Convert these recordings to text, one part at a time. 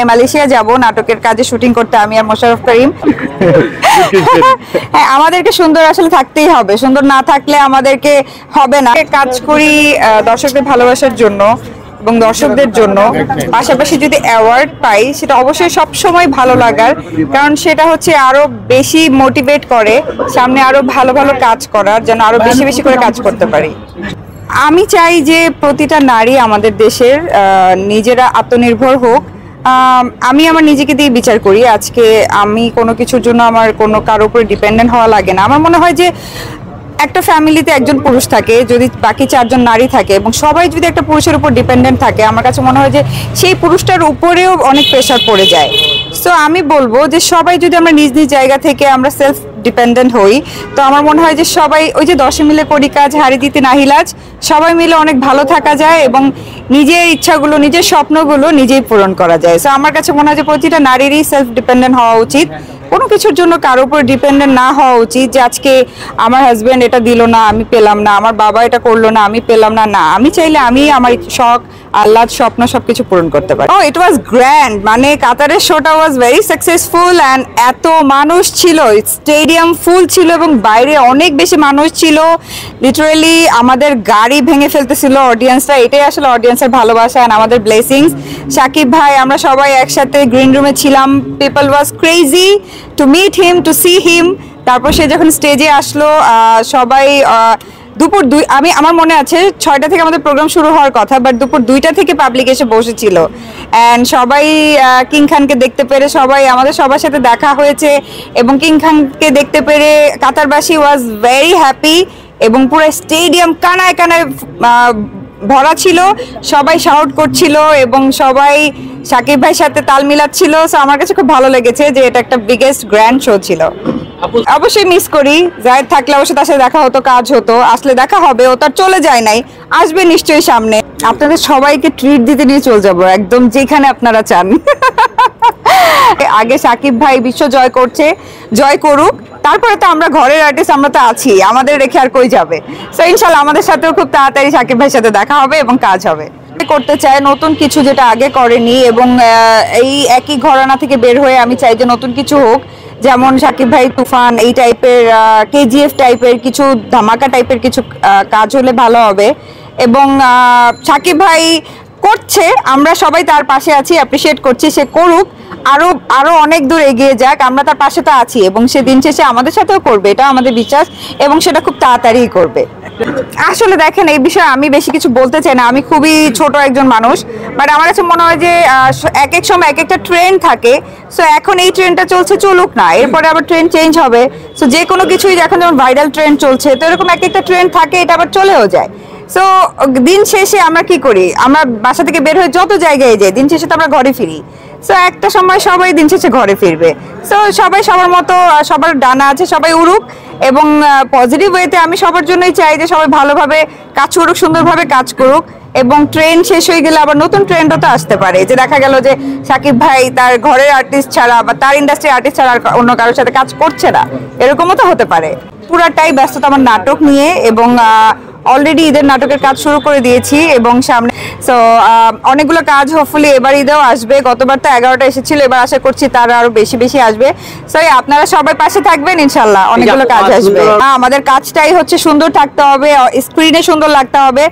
Malaysia যাব নাটকের কাজে শুটিং করতে আমি আর মোশাররফ করিম। হ্যাঁ, আমাদেরকে সুন্দর আসলে থাকতেই হবে, সুন্দর না থাকলে আমাদেরকে হবে না। কাজ করি দর্শকদের ভালোবাসার জন্য এবং দর্শকদের জন্য, পাশাপাশি যদি অ্যাওয়ার্ড পাই সেটা অবশ্যই সব সময় ভালো লাগার, কারণ সেটা হচ্ছে আরো বেশি মোটিভেট করে সামনে আরো ভালো ভালো কাজ করার, যেন আরো বেশি বেশি করে কাজ করতে পারি। আমি চাই যে প্রতিটা নারী আমাদের দেশের নিজেরা আত্মনির্ভর হোক। আমি আমার নিজেকে দিয়ে বিচার করি, আজকে আমি কোনো কিছুর জন্য আমার কোনো কারোর উপরে ডিপেন্ডেন্ট হওয়া লাগে না। আমার মনে হয় যে একটা ফ্যামিলিতে একজন পুরুষ থাকে, যদি বাকি চারজন নারী থাকে এবং সবাই যদি একটা পুরুষের উপর ডিপেন্ডেন্ট থাকে, আমার কাছে মনে হয় যে সেই পুরুষটার উপরেও অনেক প্রেশার পড়ে যায়। সো আমি বলবো যে সবাই যদি আমরা নিজ নিজ জায়গা থেকে আমরা সেলফ ডিপেন্ডেন্ট হই, তো আমার মনে হয় যে সবাই ওই যে 10 মিলে করি কাজ হারি দিতে নাহিলাজ, সবাই মিলে অনেক ভালো থাকা যায় এবং নিজের ইচ্ছাগুলো নিজের স্বপ্নগুলো নিজেই পূরণ করা যায়। সো আমার কাছে মনে হয় যে প্রতিটা নারীরই সেলফ ডিপেন্ডেন্ট হওয়া উচিত, কোনো কিছুর জন্য কারোর উপর ডিপেন্ডেন্ট না হওয়া উচিত যে আজকে আমার হাজব্যান্ড এটা দিল না আমি পেলাম না, আমার বাবা এটা করলো না আমি পেলাম না। না, আমি চাইলে আমি আমার শখ আহ্লাদ স্বপ্ন সবকিছু পূরণ করতে পারি। ও ইট ওয়াজ গ্র্যান্ড, মানে কাতারের শোটা ওয়াজ ভেরি সাকসেসফুল অ্যান্ড এত মানুষ ছিল, স্টেডিয়াম ফুল ছিল এবং বাইরে অনেক বেশি মানুষ ছিল। লিটারালি আমাদের গাড়ি ভেঙে ফেলতেছিল অডিয়েন্সরা, এটাই আসলে অডিয়েন্সের ভালোবাসা অ্যান্ড আমাদের ব্লেসিংস। শাকিব ভাই আমরা সবাই একসাথে গ্রিন রুমে ছিলাম, people was crazy to meet him, to see him. তারপর সে যখন স্টেজে আসলো সবাই দুপুর আমার মনে আছে 6টা থেকে আমাদের প্রোগ্রাম শুরু হওয়ার কথা, বাট দুপুর 2টা থেকে পাবলিক এসে বসেছিল অ্যান্ড সবাই কিং খানকে দেখতে পেরে সবাই আমাদের সবার সাথে দেখা হয়েছে এবং কিং খানকে দেখতে পেরে কাতারবাসী ওয়াজ ভেরি হ্যাপি এবং পুরো স্টেডিয়াম কানায় কানায় ভরা ছিল, সবাই শাউট করছিল এবং সবাই শাকিব ভাইয়ের সাথে তাল মিলাচ্ছিল। সো আমার কাছে খুব ভালো লেগেছে যে এটা একটা বিগেস্ট গ্র্যান্ড শো ছিল। অবশ্যই মিস করি, জায়েদ থাকলে অবশ্যই তার সাথে দেখা হতো, কাজ হতো, আসলে দেখা হবে, ও তার চলে যায় নাই, আসবে নিশ্চয়ই সামনে। আপনাদের সবাইকে ট্রিট দিতে নিয়ে চলে যাবো একদম যেখানে আপনারা চান। আগে শাকিব ভাই বিশ্ব জয় করছে, জয় করুক, তারপরে তো আমরা ঘরের আর্টিস্ট, আমরা তো আছি, আমাদের রেখে আর কই যাবে। সো ইনশাল্লাহ আমাদের সাথেও খুব তাড়াতাড়ি শাকিব ভাইয়ের সাথে দেখা হবে এবং কাজ হবে। করতে চাই নতুন কিছু যেটা আগে করেনি এবং এই একই ঘরানা থেকে বের হয়ে আমি চাই যে নতুন কিছু হোক, যেমন শাকিব ভাই তুফান এই টাইপের, কেজিএফ টাইপের কিছু, ধামাকা টাইপের কিছু কাজ হলে ভালো হবে। এবং শাকিব ভাই করছে, আমরা সবাই তার পাশে আছি, অ্যাপ্রিসিয়েট করছি, সে করুক, আরো আরো অনেক দূর এগিয়ে যাক, আমরা তার পাশে তো আছি এবং সে দিন শেষে আমাদের সাথেও করবে, এটা আমাদের বিশ্বাস এবং সেটা খুব তাড়াতাড়ি করবে। আসলে দেখেন এই বিষয়ে আমি বেশি কিছু বলতে চাই না, আমি খুবই ছোট একজন মানুষ, বাট আমার কাছে মনে হয় যে এক এক সময় এক একটা ট্রেন্ড থাকে। সো এখন এই ট্রেন্ডটা চলছে, চলুক না, এরপরে আবার ট্রেন্ড চেঞ্জ হবে। সো যে কোনো কিছুই এখন যেমন ভাইরাল ট্রেন্ড চলছে, তো এরকম এক একটা ট্রেন্ড থাকে, এটা আবার চলেও যায়। সো দিন শেষে আমরা কি করি, আমরা বাসা থেকে বের হয়ে যত জায়গায় যাই, দিন শেষে তো আমরা ঘরে ফিরি। সো একটা সময় সবাই দিন শেষে ঘরে ফিরবে। সো সবাই সবার মতো, সবার ডানা আছে, সবাই উড়ুক এবং পজিটিভ ওয়েতে আমি সবার জন্যই চাই যে সবাই ভালোভাবে কাজ করুক, সুন্দরভাবে কাজ করুক এবং ট্রেন্ড শেষ হয়ে গেলে আবার নতুন ট্রেন্ডও তো আসতে পারে, যে দেখা গেল যে শাকিব ভাই তার ঘরের আর্টিস্ট ছাড়া বা তার ইন্ডাস্ট্রি আর্টিস্ট ছাড়া অন্য কারোর সাথে কাজ করছে না, এরকমও তো হতে পারে। পুরাটাই ব্যস্ততা আমার নাটক নিয়ে এবং অলরেডি ঈদের নাটকের কাজ শুরু করে দিয়েছি এবং সামনে সো অনেকগুলো কাজ হোপফুলি এবার ঈদেও আসবে। গতবার তো 11টা এসেছিল, এবার আশা করছি তার আরো বেশি বেশি আসবে। সো আপনারা সবাই পাশে থাকবেন, ইনশাল্লাহ অনেকগুলো কাজ আসবে। আমাদের কাজটাই হচ্ছে সুন্দর থাকতে হবে, স্ক্রিনে সুন্দর লাগতে হবে,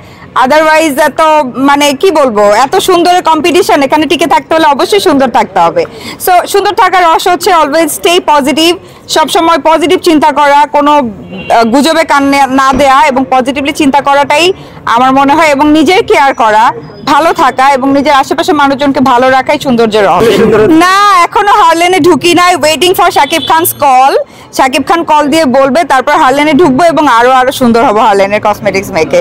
আদারওয়াইজ এত মানে কি বলবো, এত সুন্দর কম্পিটিশন, এখানে টিকে থাকতে হলে অবশ্যই সুন্দর থাকতে হবে। সো সুন্দর থাকার রহস্য হচ্ছে অলওয়েজ স্টে পজিটিভ, সবসময় পজিটিভ চিন্তা করা, কোনো গুজবে কান না দেয়া এবং পজিটিভলি চিন্তা করাটাই আমার মনে হয়, এবং নিজের কেয়ার করা, ভালো থাকা এবং নিজের আশেপাশের মানুষজনকে ভালো রাখাই সৌন্দর্যের রহস্য। না, এখনো হারলেনে ঢুকি নাই, waiting for Shakib Khan's call. Shakib Khan call দিয়ে বলবে, তারপর হারলেনে ঢুকবো এবং আরো আরো সুন্দর হবো হারলেনের কসমেটিক্স মেখে।